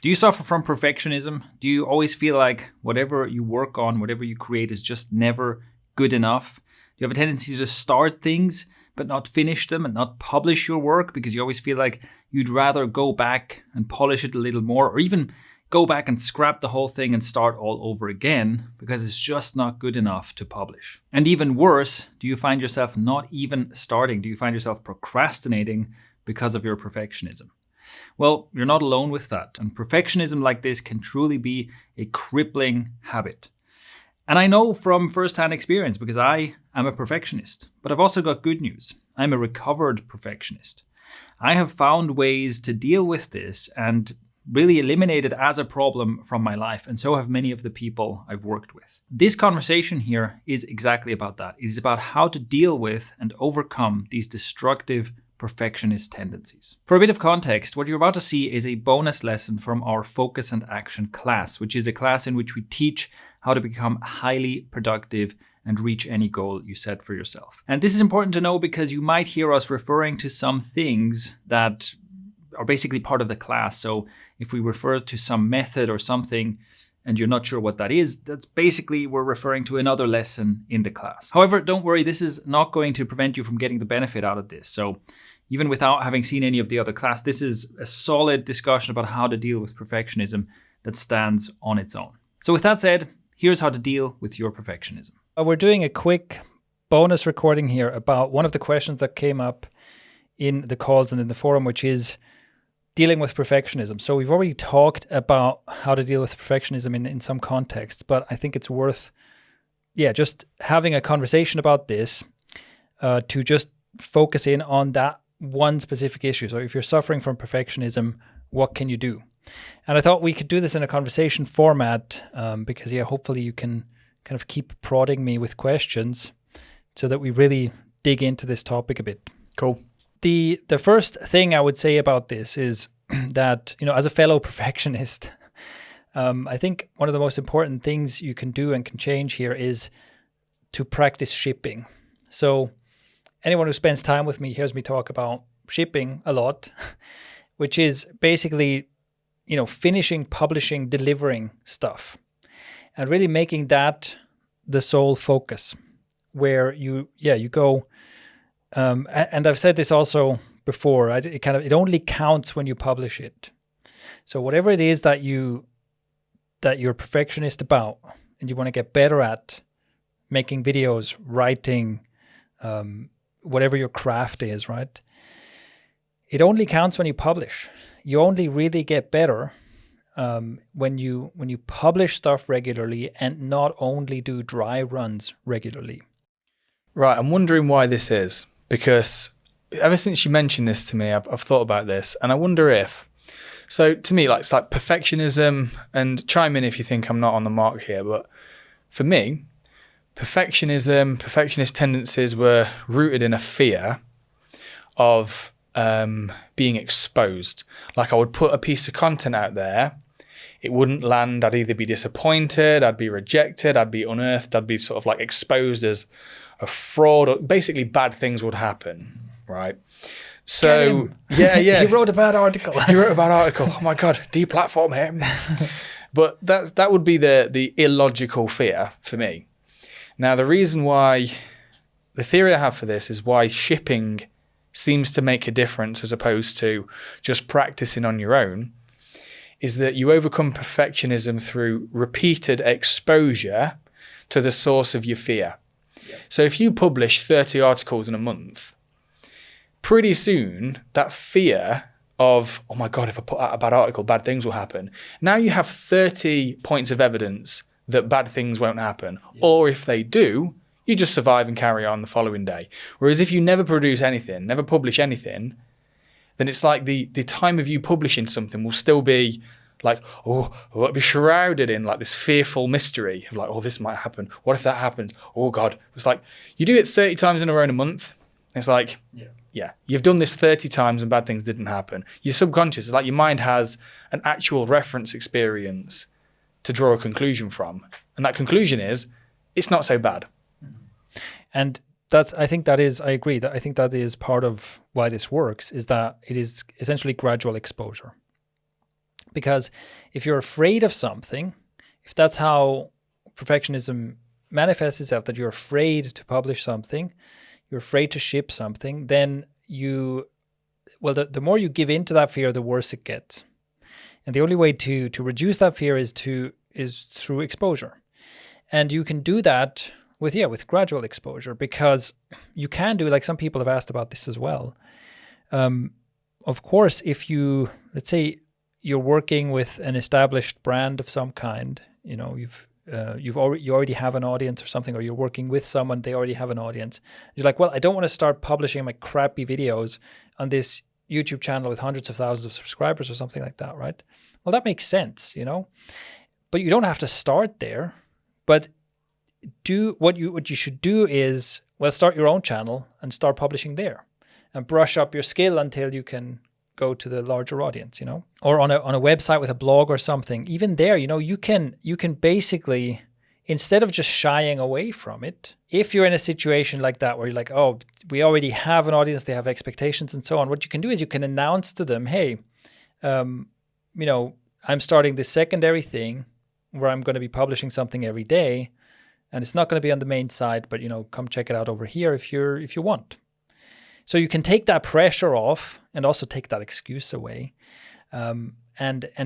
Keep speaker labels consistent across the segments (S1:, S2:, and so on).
S1: Do you suffer from perfectionism? Do you always feel like whatever you work on, whatever you create is just never good enough? Do you have a tendency to start things but not finish them and not publish your work because you always feel like you'd rather go back and polish it a little more, or even go back and scrap the whole thing and start all over again because it's just not good enough to publish? And even worse, do you find yourself not even starting? Do you find yourself procrastinating because of your perfectionism? Well, you're not alone with that. And perfectionism like this can truly be a crippling habit. And I know from firsthand experience because I am a perfectionist. But I've also got good news. I'm a recovered perfectionist. I have found ways to deal with this and really eliminate it as a problem from my life. And so have many of the people I've worked with. This conversation here is exactly about that. It is about how to deal with and overcome these destructive perfectionist tendencies. For a bit of context, what you're about to see is a bonus lesson from our Focus and Action class, which is a class in which we teach how to become highly productive and reach any goal you set for yourself. And this is important to know because you might hear us referring to some things that are basically part of the class. So if we refer to some method or something and you're not sure what that is, that's basically we're referring to another lesson in the class. However, don't worry, this is not going to prevent you from getting the benefit out of this. So even without having seen any of the other class, this is a solid discussion about how to deal with perfectionism that stands on its own. So with that said, here's how to deal with your perfectionism. We're doing a quick bonus recording here about one of the questions that came up in the calls and in the forum, which is dealing with perfectionism. So we've already talked about how to deal with perfectionism in some contexts, but I think it's worth, just having a conversation about this to just focus in on that one specific issue. So if you're suffering from perfectionism, what can you do? And I thought we could do this in a conversation format because, hopefully you can kind of keep prodding me with questions so that we really dig into this topic a bit.
S2: Cool.
S1: The first thing I would say about this is that, as a fellow perfectionist, I think one of the most important things you can do and can change here is to practice shipping. So anyone who spends time with me hears me talk about shipping a lot, which is basically, finishing, publishing, delivering stuff, and really making that the sole focus where you go. And I've said this also before, it only counts when you publish it. So whatever it is that you're a perfectionist about and you want to get better at, making videos, writing, whatever your craft is, right? It only counts when you publish. You only really get better when you publish stuff regularly and not only do dry runs regularly.
S2: Right, I'm wondering why this is, because ever since you mentioned this to me, I've thought about this, and I wonder if, so to me, it's like perfectionism, and chime in if you think I'm not on the mark here, but for me, perfectionist tendencies were rooted in a fear of being exposed. Like I would put a piece of content out there, it wouldn't land, I'd either be disappointed, I'd be rejected, I'd be unearthed, I'd be sort of like exposed as a fraud, or basically bad things would happen, right? So yeah.
S1: He wrote a bad article.
S2: Oh my God, deplatform him. But that would be the illogical fear for me. Now the reason why, the theory I have for this is why shipping seems to make a difference as opposed to just practicing on your own, is that you overcome perfectionism through repeated exposure to the source of your fear. Yeah. So if you publish 30 articles in a month, pretty soon that fear of, oh my God, if I put out a bad article, bad things will happen. Now you have 30 points of evidence that bad things won't happen. Yeah. Or if they do, you just survive and carry on the following day. Whereas if you never produce anything, never publish anything, then it's like the time of you publishing something will still be like, it'll be shrouded in like this fearful mystery of like, this might happen. What if that happens? Oh God. It's like, you do it 30 times in a row in a month. It's like, yeah, you've done this 30 times and bad things didn't happen. Your subconscious is like, your mind has an actual reference experience to draw a conclusion from. And that conclusion is, it's not so bad.
S1: And I agree that I think that is part of why this works, is that it is essentially gradual exposure. Because if you're afraid of something, if that's how perfectionism manifests itself, that you're afraid to publish something, you're afraid to ship something, then the more you give in to that fear, the worse it gets. And the only way to reduce that fear is through exposure. And you can do that with gradual exposure, because you can do, like some people have asked about this as well. Of course, if let's say you're working with an established brand of some kind, you already have an audience or something, or you're working with someone, they already have an audience. You're like, well, I don't want to start publishing my crappy videos on this YouTube channel with hundreds of thousands of subscribers or something like that, right? Well, that makes sense, but you don't have to start there. But what you should do is, well, start your own channel and start publishing there, and brush up your skill until you can go to the larger audience, or on a website with a blog or something. Even there, you can basically, instead of just shying away from it, if you're in a situation like that where you're like, oh, we already have an audience, they have expectations and so on, what you can do is you can announce to them, hey, I'm starting this secondary thing where I'm going to be publishing something every day, and it's not going to be on the main site, but come check it out over here if you want. So you can take that pressure off and also take that excuse away, and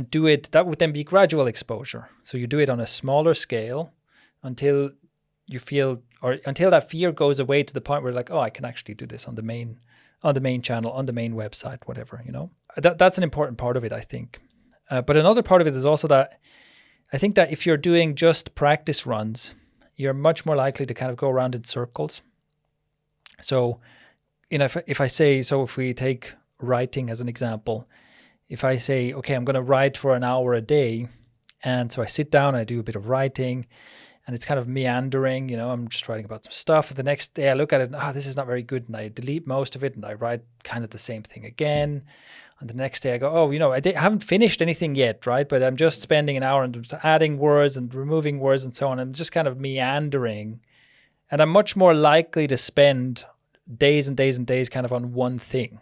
S1: do it. That would then be gradual exposure. So you do it on a smaller scale until you feel, or until that fear goes away to the point where like, oh, I can actually do this on the main channel, on the main website, whatever. That's an important part of it, I think. But another part of it is also that I think that if you're doing just practice runs, you're much more likely to kind of go around in circles. So, if we take writing as an example, if I say, okay, I'm going to write for an hour a day, and so I sit down, I do a bit of writing, and it's kind of meandering, I'm just writing about some stuff. The next day I look at it, and this is not very good, and I delete most of it, and I write kind of the same thing again. And the next day I go, I haven't finished anything yet, right? But I'm just spending an hour and just adding words and removing words and so on. I'm just kind of meandering. And I'm much more likely to spend days and days and days kind of on one thing.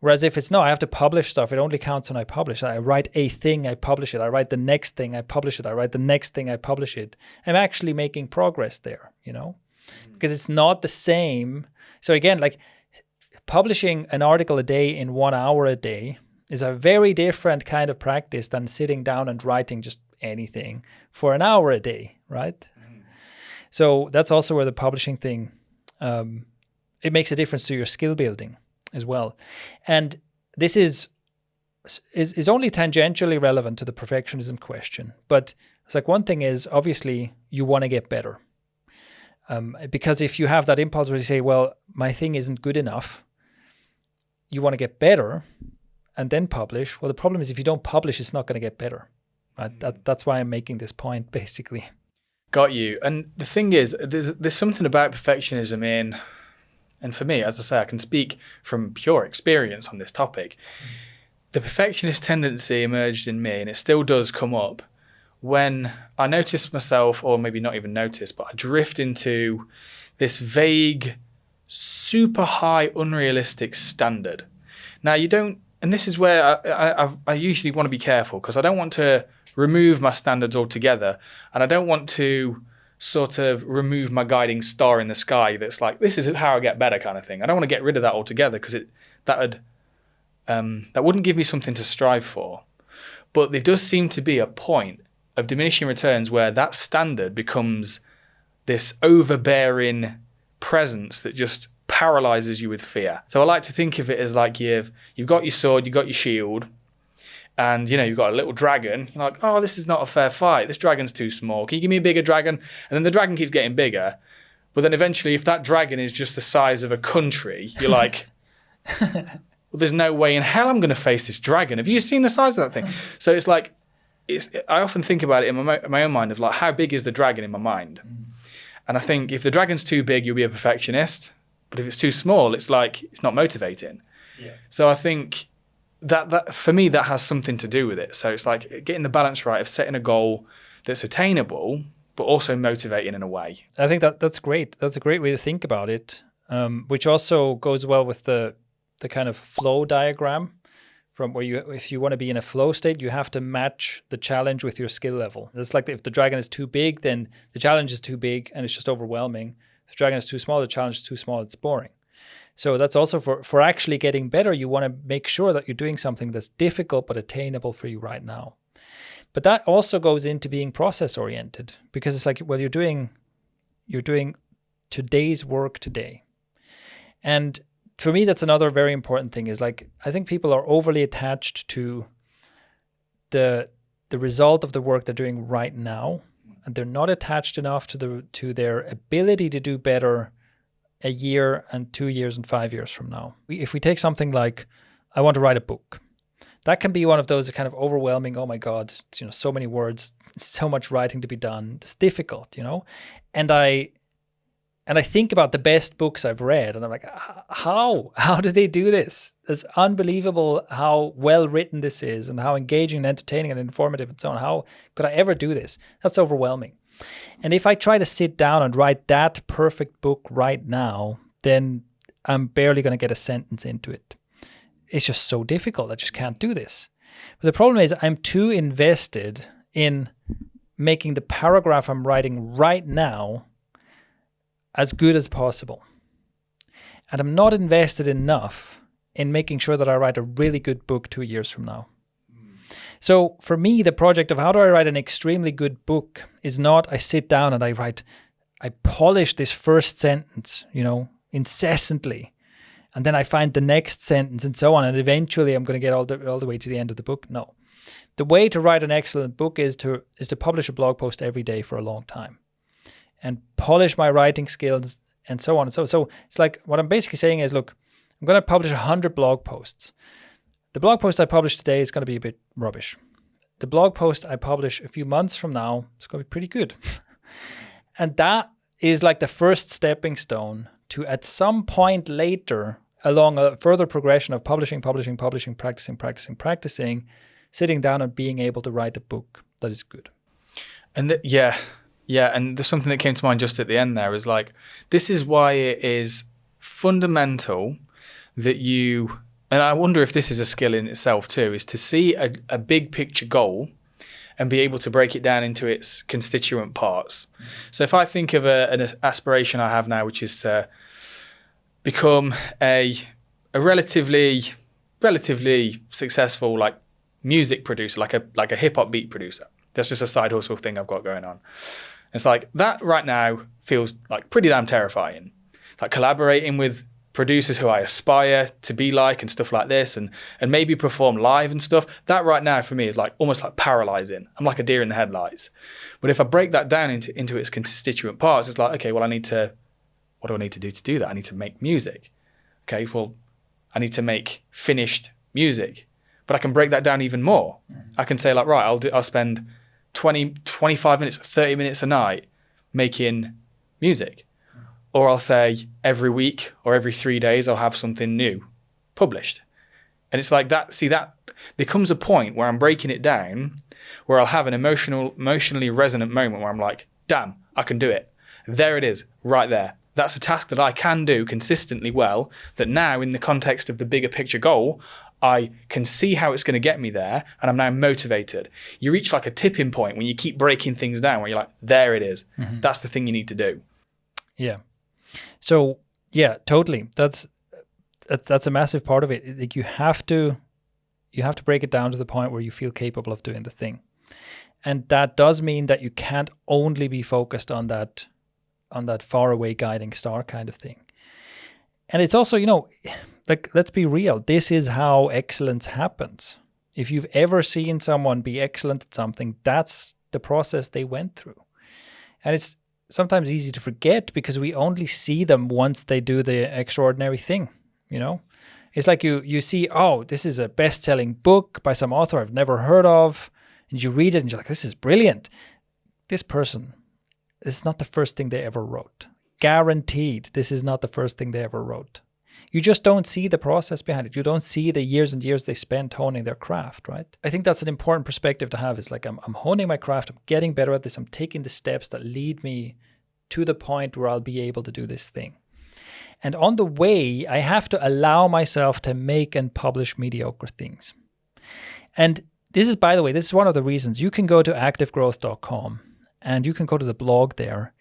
S1: Whereas if it's, no, I have to publish stuff, it only counts when I publish. I write a thing, I publish it. I write the next thing, I publish it. I write the next thing, I publish it. I'm actually making progress there, because it's not the same. So again, like, publishing an article a day in 1 hour a day is a very different kind of practice than sitting down and writing just anything for an hour a day, right? Mm-hmm. So that's also where the publishing thing, it makes a difference to your skill building as well. And this is only tangentially relevant to the perfectionism question. But it's like, one thing is, obviously, you want to get better. Because if you have that impulse where you say, well, my thing isn't good enough, you want to get better and then publish. Well, the problem is if you don't publish, it's not going to get better. Right? That's why I'm making this point, basically.
S2: Got you. And the thing is, there's something about perfectionism and for me, as I say, I can speak from pure experience on this topic. The perfectionist tendency emerged in me, and it still does come up, when I notice myself, or maybe not even notice, but I drift into this vague, super high, unrealistic standard. Now, you don't, and this is where I usually want to be careful, because I don't want to remove my standards altogether, and I don't want to sort of remove my guiding star in the sky that's like, this is how I get better kind of thing. I don't want to get rid of that altogether, because that wouldn't give me something to strive for. But there does seem to be a point of diminishing returns where that standard becomes this overbearing presence that just paralyzes you with fear. So I like to think of it as like you've got your sword, you've got your shield, and you've got a little dragon. You're like, oh, this is not a fair fight. This dragon's too small. Can you give me a bigger dragon? And then the dragon keeps getting bigger. But then eventually, if that dragon is just the size of a country, you're like, well, there's no way in hell I'm going to face this dragon. Have you seen the size of that thing? So it's like, I often think about it in my own mind of like, how big is the dragon in my mind? And I think if the dragon's too big, you'll be a perfectionist. But if it's too small, it's like, it's not motivating. Yeah. So I think that for me, that has something to do with it. So it's like getting the balance right of setting a goal that's attainable, but also motivating in a way.
S1: I think that's great. That's a great way to think about it, which also goes well with the kind of flow diagram from where if you want to be in a flow state, you have to match the challenge with your skill level. It's like if the dragon is too big, then the challenge is too big and it's just overwhelming. If the dragon is too small, the challenge is too small, it's boring. So that's also for actually getting better, you want to make sure that you're doing something that's difficult but attainable for you right now. But that also goes into being process oriented, because it's like, well, you're doing today's work today. And for me, that's another very important thing, is like, I think people are overly attached to the result of the work they're doing right now, and they're not attached enough to their ability to do better a year and 2 years and 5 years from now. If we take something like, I want to write a book, that can be one of those kind of overwhelming, oh my God, so many words, so much writing to be done. It's difficult, And I think about the best books I've read, and I'm like, how do they do this? It's unbelievable how well written this is, and how engaging and entertaining and informative and so on. How could I ever do this? That's overwhelming. And if I try to sit down and write that perfect book right now, then I'm barely going to get a sentence into it. It's just so difficult. I just can't do this. But the problem is I'm too invested in making the paragraph I'm writing right now as good as possible. And I'm not invested enough in making sure that I write a really good book 2 years from now. So for me, the project of how do I write an extremely good book is not I sit down and I polish this first sentence, incessantly. And then I find the next sentence and so on. And eventually I'm going to get all the way to the end of the book. No. The way to write an excellent book is to publish a blog post every day for a long time and polish my writing skills and so on. So it's like, what I'm basically saying is, look, I'm going to publish 100 blog posts. The blog post I publish today is going to be a bit rubbish. The blog post I publish a few months from now is going to be pretty good. And that is like the first stepping stone to, at some point later, along a further progression of publishing, practicing, sitting down and being able to write a book that is good.
S2: And yeah. And there's something that came to mind just at the end there, is like, this is why it is fundamental that you, and I wonder if this is a skill in itself too, is to see a big picture goal and be able to break it down into its constituent parts. So if I think of an aspiration I have now, which is to become a relatively successful like music producer, like a hip hop beat producer. That's just a side hustle thing I've got going on. It's like that right now feels like pretty damn terrifying. Like collaborating with producers who I aspire to be like and stuff like this, and maybe perform live and stuff. That right now for me is like almost like paralyzing. I'm like a deer in the headlights. But if I break that down into its constituent parts, it's like, okay, well, what do I need to do that? I need to make music. Okay, well, I need to make finished music. But I can break that down even more. I can say like, right, I'll spend 20, 25 minutes, 30 minutes a night making music. Or I'll say every week or every 3 days I'll have something new published. And it's like that, see that, there comes a point where I'm breaking it down, where I'll have an emotionally resonant moment where I'm like, damn, I can do it. There it is, right there. That's a task that I can do consistently well, that now in the context of the bigger picture goal, I can see how it's going to get me there, and I'm now motivated. You reach like a tipping point when you keep breaking things down, where you're like, there it is. Mm-hmm. That's the thing you need to do.
S1: Yeah. So yeah, totally. That's a massive part of it. Like you have to break it down to the point where you feel capable of doing the thing. And that does mean that you can't only be focused on that far away guiding star kind of thing. And it's also, like, let's be real. This is how excellence happens. If you've ever seen someone be excellent at something, that's the process they went through. And it's sometimes easy to forget because we only see them once they do the extraordinary thing, It's like you see, oh, this is a best-selling book by some author I've never heard of, and you read it and you're like, this is brilliant. This person, this is not the first thing they ever wrote. Guaranteed, this is not the first thing they ever wrote. You just don't see the process behind it. You don't see the years and years they spent honing their craft, right? I think that's an important perspective to have. It's like I'm honing my craft, I'm getting better at this, I'm taking the steps that lead me to the point where I'll be able to do this thing. And on the way, I have to allow myself to make and publish mediocre things.
S3: And this is, by the way, this is one of the reasons. You can go to activegrowth.com and you can go to the blog there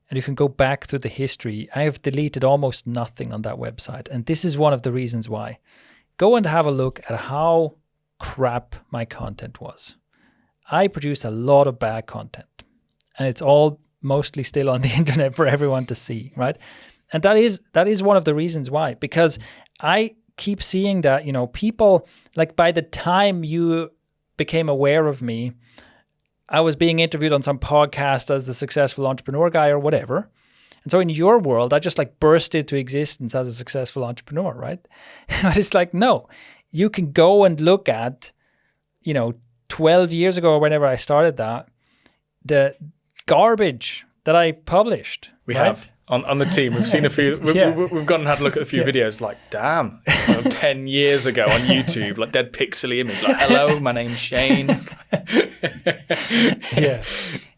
S3: and you can go back through the history. I have deleted almost nothing on that website. And this is one of the reasons why. Go and have a look at how crap my content was. I produced a lot of bad content and it's all mostly still on the internet for everyone to see, right? And that is one of the reasons why, because I keep seeing that, people, like by the time you became aware of me, I was being interviewed on some podcast as the successful entrepreneur guy or whatever. And so in your world, I just like burst into existence as a successful entrepreneur, right? But it's like, no, you can go and look at, 12 years ago or whenever I started that, the garbage that I published.
S2: We
S3: right?
S2: have. On the team, we've seen a few. We've gone and had a look at a few videos. Like, damn, 10 years ago on YouTube, like dead pixely image. Like, hello, my name's Shane.
S3: And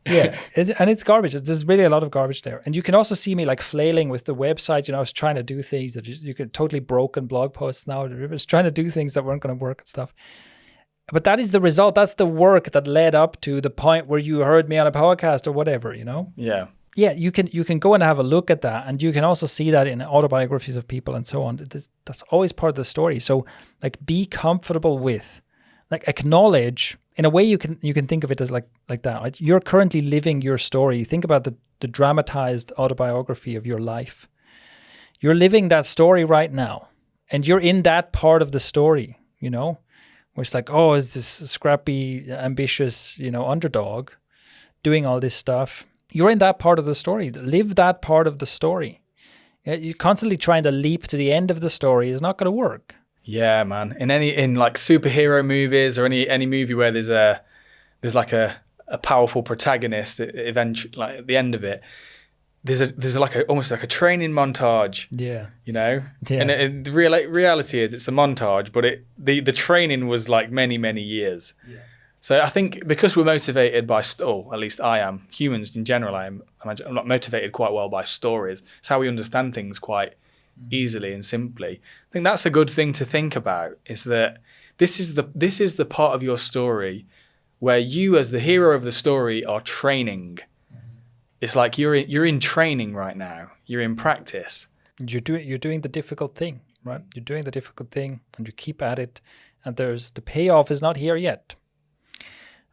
S3: it's garbage. There's really a lot of garbage there. And you can also see me like flailing with the website. I was trying to do things that you could totally broken blog posts now. I was trying to do things that weren't going to work and stuff. But that is the result. That's the work that led up to the point where you heard me on a podcast or whatever. Yeah, you can go and have a look at that, and you can also see that in autobiographies of people and so on. That's always part of the story. So, like, be comfortable with, like, acknowledge. In a way, you can think of it as like that. Right? You're currently living your story. Think about the dramatized autobiography of your life. You're living that story right now, and you're in that part of the story. Where it's like, oh, is this scrappy, ambitious, underdog doing all this stuff? You're in that part of the story. Live that part of the story. You're constantly trying to leap to the end of the story is not going to work.
S2: Yeah, man. In like superhero movies or any movie where there's like a powerful protagonist, eventually, like at the end of it, there's almost like a training montage.
S3: Yeah.
S2: Yeah. And the reality is it's a montage, but the training was like many, many years. Yeah. So I think because we're motivated by, at least I am, humans in general, I'm not motivated quite well by stories. It's how we understand things quite easily and simply. I think that's a good thing to think about, is that this is the part of your story where you as the hero of the story are training. It's like you're in training right now. You're in practice.
S3: You're doing the difficult thing, right? You're doing the difficult thing and you keep at it, and the payoff is not here yet.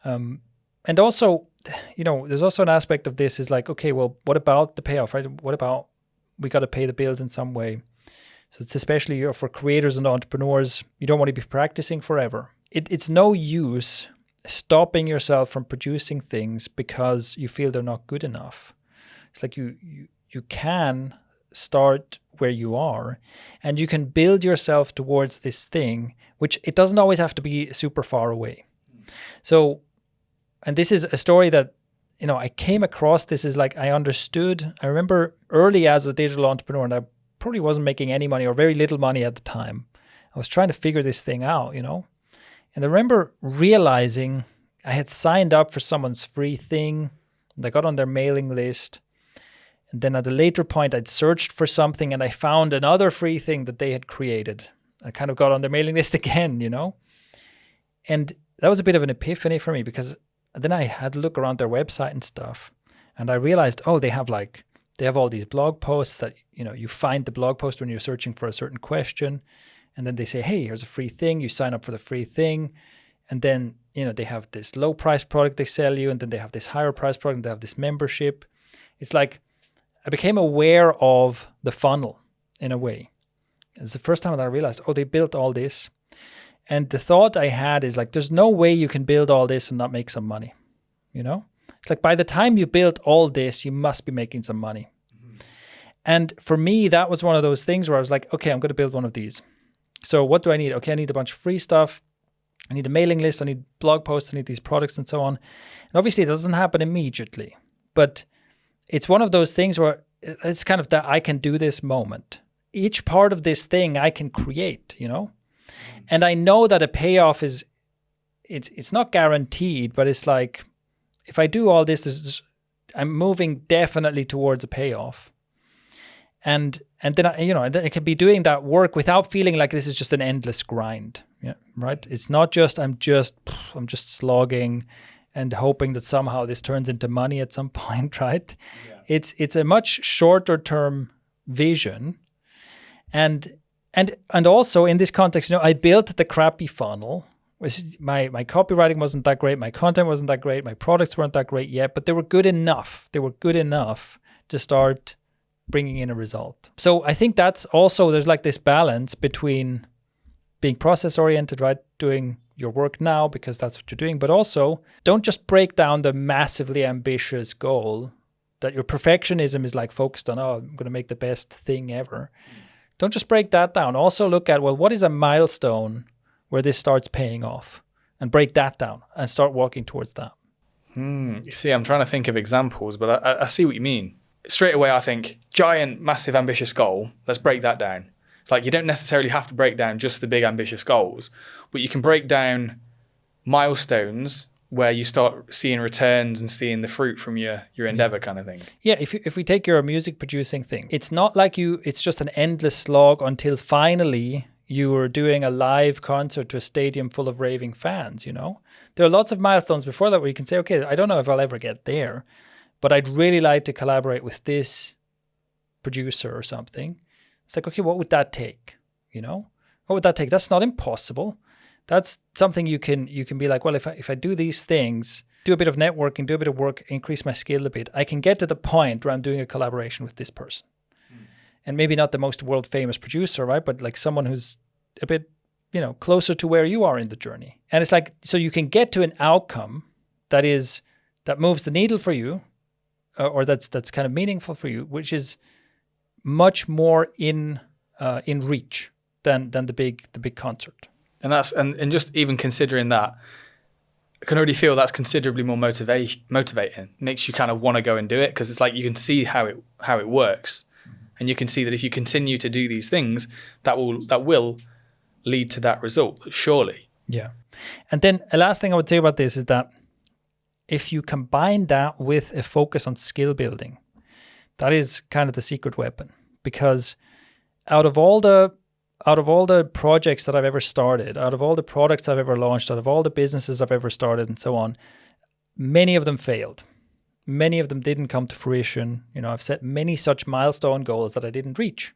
S3: And also, there's also an aspect of this is like, okay, well, what about the payoff, right? What about we got to pay the bills in some way? So it's especially for creators and entrepreneurs, you don't want to be practicing forever. It's no use stopping yourself from producing things because you feel they're not good enough. It's like you can start where you are and you can build yourself towards this thing, which it doesn't always have to be super far away. So, and this is a story that, I came across this is like I remember early as a digital entrepreneur, and I probably wasn't making any money or very little money at the time. I was trying to figure this thing out, And I remember realizing I had signed up for someone's free thing, and I got on their mailing list. And then at a later point, I'd searched for something and I found another free thing that they had created. I kind of got on their mailing list again, And that was a bit of an epiphany for me, because then I had to look around their website and stuff. And I realized, they have all these blog posts that, you find the blog post when you're searching for a certain question. And then they say, hey, here's a free thing. You sign up for the free thing. And then, they have this low price product they sell you. And then they have this higher price product. And they have this membership. It's like I became aware of the funnel in a way. It's the first time that I realized, they built all this. And the thought I had is like, there's no way you can build all this and not make some money. It's like by the time you build all this, you must be making some money. Mm-hmm. And for me, that was one of those things where I was like, okay, I'm going to build one of these. So what do I need? Okay, I need a bunch of free stuff. I need a mailing list. I need blog posts. I need these products and so on. And obviously it doesn't happen immediately, but it's one of those things where it's kind of that I can do this moment. Each part of this thing I can create, And I know that a payoff it's not guaranteed, but it's like, if I do all this, I'm moving definitely towards a payoff. And And then I can be doing that work without feeling like this is just an endless grind. Yeah, right. It's not just I'm just slogging and hoping that somehow this turns into money at some point, right? Yeah. It's a much shorter term vision, and also in this context, I built the crappy funnel. My copywriting wasn't that great, my content wasn't that great, my products weren't that great yet, but they were good enough. They were good enough to start bringing in a result. So I think that's also, there's like this balance between being process oriented, right? Doing your work now because that's what you're doing, but also don't just break down the massively ambitious goal that your perfectionism is like focused on. Oh, I'm going to make the best thing ever. Don't just break that down. Also look at, well, what is a milestone where this starts paying off, and break that down and start walking towards that.
S2: You see, I'm trying to think of examples, but I see what you mean. Straight away, I think giant, massive, ambitious goal. Let's break that down. It's like you don't necessarily have to break down just the big, ambitious goals, but you can break down milestones where you start seeing returns and seeing the fruit from your endeavor kind of thing.
S3: Yeah, if we take your music producing thing, it's not like it's just an endless slog until finally you were doing a live concert to a stadium full of raving fans, There are lots of milestones before that where you can say, okay, I don't know if I'll ever get there, but I'd really like to collaborate with this producer or something. It's like, okay, what would that take? What would that take? That's not impossible. That's something you can be like, well, if I do these things, do a bit of networking, do a bit of work, increase my skill a bit, I can get to the point where I'm doing a collaboration with this person. And maybe not the most world famous producer, right? But like someone who's a bit, closer to where you are in the journey. And it's like, so you can get to an outcome that moves the needle for you, or that's kind of meaningful for you, which is much more in reach than the big concert.
S2: And that's and just even considering that, I can already feel that's considerably more motivating. Makes you kind of want to go and do it, because it's like you can see how it works. And you can see that if you continue to do these things, that will lead to that result, surely.
S3: Yeah. And then a last thing I would say about this is that if you combine that with a focus on skill building, that is kind of the secret weapon. Because out of all the projects that I've ever started, out of all the products I've ever launched, out of all the businesses I've ever started and so on, many of them failed. Many of them didn't come to fruition. I've set many such milestone goals that I didn't reach.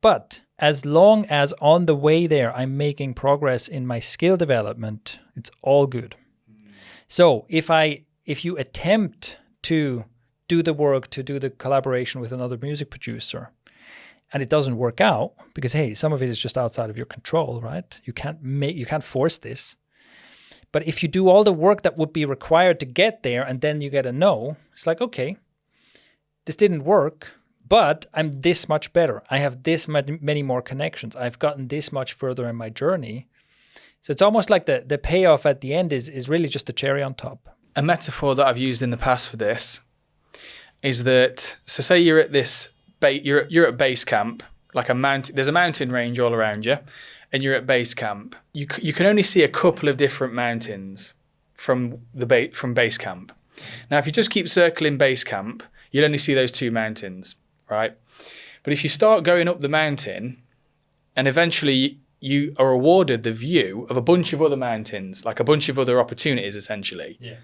S3: But as long as on the way there, I'm making progress in my skill development, it's all good. So if you attempt to do the work, to do the collaboration with another music producer, and it doesn't work out, because, hey, some of it is just outside of your control, right? You can't force this. But if you do all the work that would be required to get there and then you get a no, it's like, okay, this didn't work, but I'm this much better. I have this many more connections. I've gotten this much further in my journey. So it's almost like the payoff at the end is really just the cherry on top.
S2: A metaphor that I've used in the past for this is that, so say you're at you're at base camp, like a mountain. There's a mountain range all around you, and you're at base camp. You can only see a couple of different mountains from base camp. Now, if you just keep circling base camp, you'll only see those two mountains, right? But if you start going up the mountain, and eventually you are awarded the view of a bunch of other mountains, like a bunch of other opportunities, essentially. Yeah.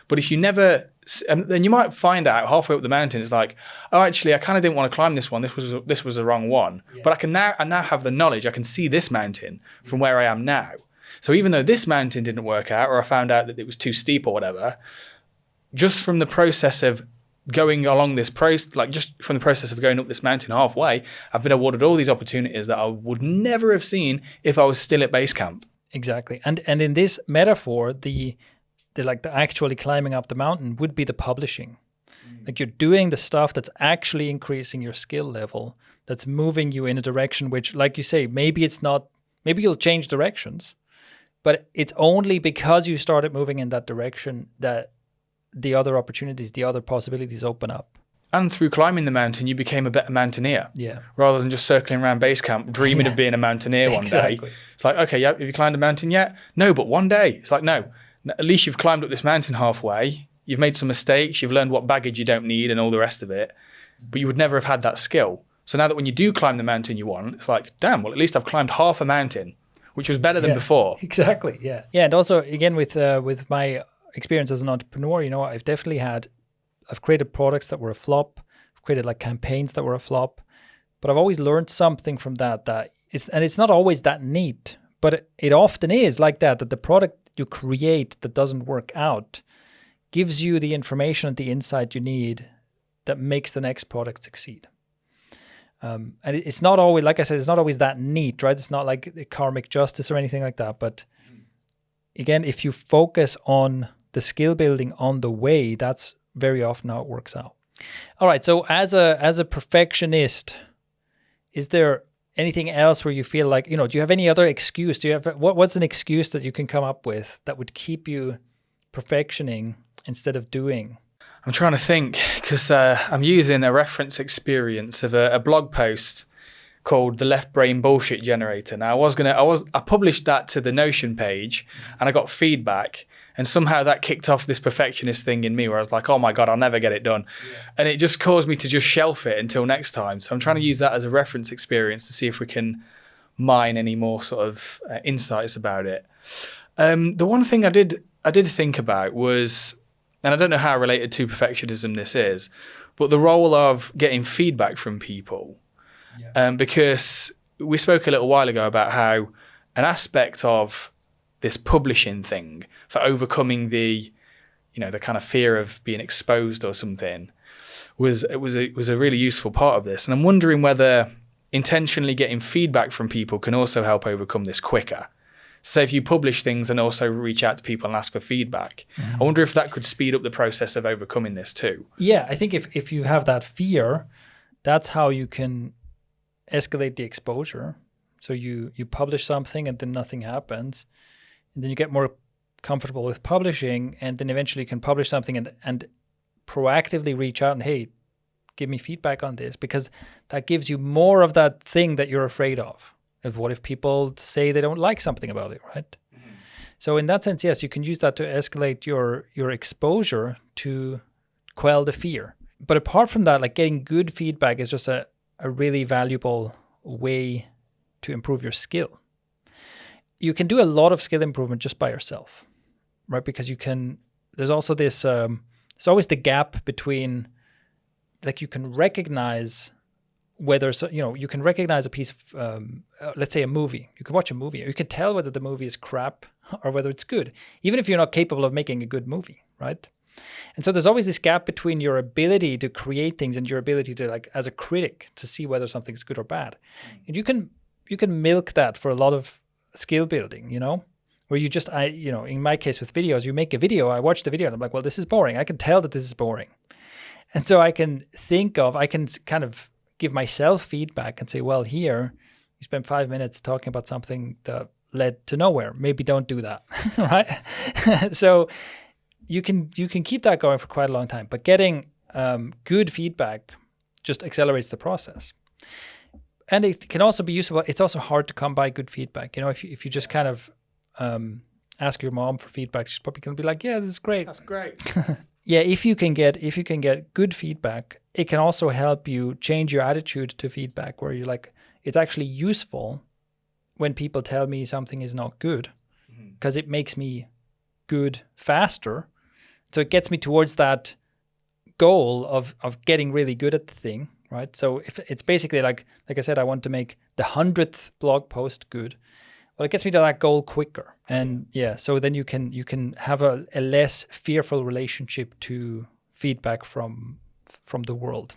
S2: But if you never, and then you might find out halfway up the mountain, it's like, oh, actually, I kind of didn't want to climb this one. This was the wrong one. Yeah. But I now have the knowledge. I can see this mountain from where I am now. So even though this mountain didn't work out, or I found out that it was too steep or whatever, just from the process of going along this just from the process of going up this mountain halfway, I've been awarded all these opportunities that I would never have seen if I was still at base camp.
S3: Exactly. And in this metaphor, the actually climbing up the mountain would be the publishing. Like you're doing the stuff that's actually increasing your skill level, that's moving you in a direction which, like you say, maybe you'll change directions, but it's only because you started moving in that direction that the other opportunities, the other possibilities open up.
S2: And through climbing the mountain, you became a better mountaineer.
S3: Yeah.
S2: Rather than just circling around base camp, dreaming of being a mountaineer one day. It's like, okay, yeah, have you climbed a mountain yet? No, but one day. It's like, no. At least you've climbed up this mountain halfway. You've made some mistakes. You've learned what baggage you don't need and all the rest of it. But you would never have had that skill So now that when you do climb the mountain you want, it's like, damn, well, at least I've climbed half a mountain, which was better than before.
S3: Exactly. Yeah. Yeah. And also, again, with my experience as an entrepreneur, I've created products that were a flop. I've created like campaigns that were a flop, but I've always learned something from that. It's not always that neat, but it often is like that the product you create that doesn't work out gives you the information and the insight you need that makes the next product succeed. And it's not always, like I said, it's not always that neat, right? It's not like the karmic justice or anything like that. But again, if you focus on the skill building on the way, that's very often how it works out. All right. So as a perfectionist, is there anything else where you feel like, do you have any other excuse? Do you have what's an excuse that you can come up with that would keep you perfectioning instead of doing?
S2: I'm trying to think because I'm using a reference experience of a blog post called The Left Brain Bullshit Generator. Now I published that to the Notion page and I got feedback, and somehow that kicked off this perfectionist thing in me where I was like, oh my God, I'll never get it done. Yeah. And it just caused me to just shelf it until next time. So I'm trying to use that as a reference experience to see if we can mine any more sort of insights about it. The one thing I did think about was, and I don't know how related to perfectionism this is, but the role of getting feedback from people. Yeah. Because we spoke a little while ago about how an aspect of this publishing thing for overcoming the kind of fear of being exposed or something was a really useful part of this. And I'm wondering whether intentionally getting feedback from people can also help overcome this quicker. So if you publish things and also reach out to people and ask for feedback, I wonder if that could speed up the process of overcoming this too.
S3: Yeah, I think if you have that fear, that's how you can escalate the exposure. So you publish something and then nothing happens. And then you get more comfortable with publishing, and then eventually you can publish something and proactively reach out and, hey, give me feedback on this, because that gives you more of that thing that you're afraid of what if people say they don't like something about it, right? Mm-hmm. So in that sense, yes, you can use that to escalate your exposure to quell the fear. But apart from that, like getting good feedback is just a really valuable way to improve your skill. You can do a lot of skill improvement just by yourself, right? Because there's also this, there's always the gap between, like, you can recognize whether, you can recognize a piece of, let's say a movie. You can watch a movie. You can tell whether the movie is crap or whether it's good, even if you're not capable of making a good movie, right? And so there's always this gap between your ability to create things and your ability to, like, as a critic, to see whether something is good or bad. And you can milk that for a lot of skill building, where you just, in my case with videos, you make a video, I watch the video and I'm like, well, this is boring. I can tell that this is boring. And so I can kind of give myself feedback and say, well, here you spent 5 minutes talking about something that led to nowhere. Maybe don't do that, right? So you can keep that going for quite a long time, but getting good feedback just accelerates the process. And it can also be useful. It's also hard to come by good feedback. If you just kind of ask your mom for feedback, she's probably going to be like, yeah, this is great.
S2: That's great.
S3: Yeah, if you can get good feedback, it can also help you change your attitude to feedback, where you're like, it's actually useful when people tell me something is not good, because it makes me good faster. So it gets me towards that goal of getting really good at the thing, right? So if it's basically like I said, I want to make the 100th blog post good. Well, it gets me to that goal quicker. And yeah, so then you can have a less fearful relationship to feedback from the world.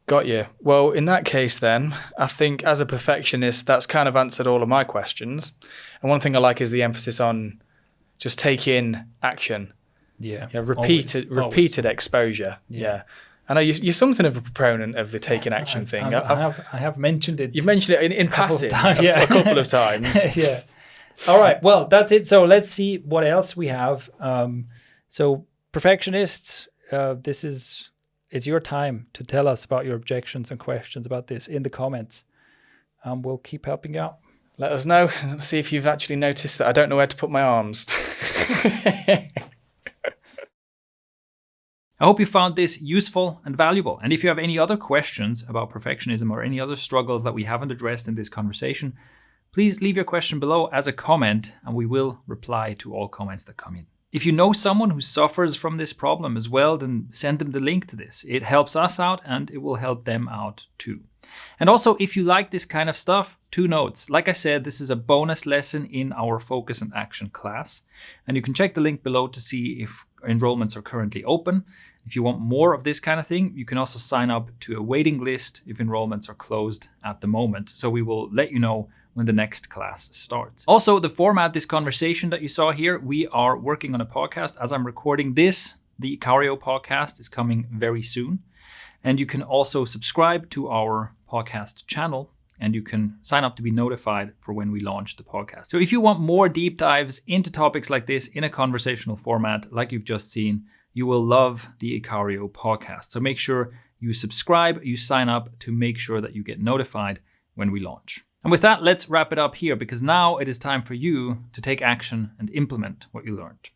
S2: Got you. Well, in that case then, I think as a perfectionist, that's kind of answered all of my questions. And one thing I like is the emphasis on just taking action.
S3: Yeah.
S2: Repeated exposure. Yeah. I know you're something of a proponent of the taking action thing.
S3: I have mentioned it.
S2: You've mentioned it in passing a couple of times.
S3: Yeah. All right. Well, that's it. So let's see what else we have. So perfectionists, it's your time to tell us about your objections and questions about this in the comments. We'll keep helping you out.
S2: Let us know. See if you've actually noticed that I don't know where to put my arms.
S1: I hope you found this useful and valuable. And if you have any other questions about perfectionism or any other struggles that we haven't addressed in this conversation, please leave your question below as a comment, and we will reply to all comments that come in. If you know someone who suffers from this problem as well, then send them the link to this. It helps us out and it will help them out too. And also, if you like this kind of stuff, 2 notes. Like I said, this is a bonus lesson in our Focus and Action class. And you can check the link below to see if enrollments are currently open. If you want more of this kind of thing, you can also sign up to a waiting list if enrollments are closed at the moment. So we will let you know when the next class starts. Also, the format, this conversation that you saw here, we are working on a podcast. As I'm recording this, the Icario podcast is coming very soon. And you can also subscribe to our podcast channel, and you can sign up to be notified for when we launch the podcast. So if you want more deep dives into topics like this in a conversational format, like you've just seen, you will love the Icario podcast. So make sure you subscribe, you sign up to make sure that you get notified when we launch. And with that, let's wrap it up here, because now it is time for you to take action and implement what you learned.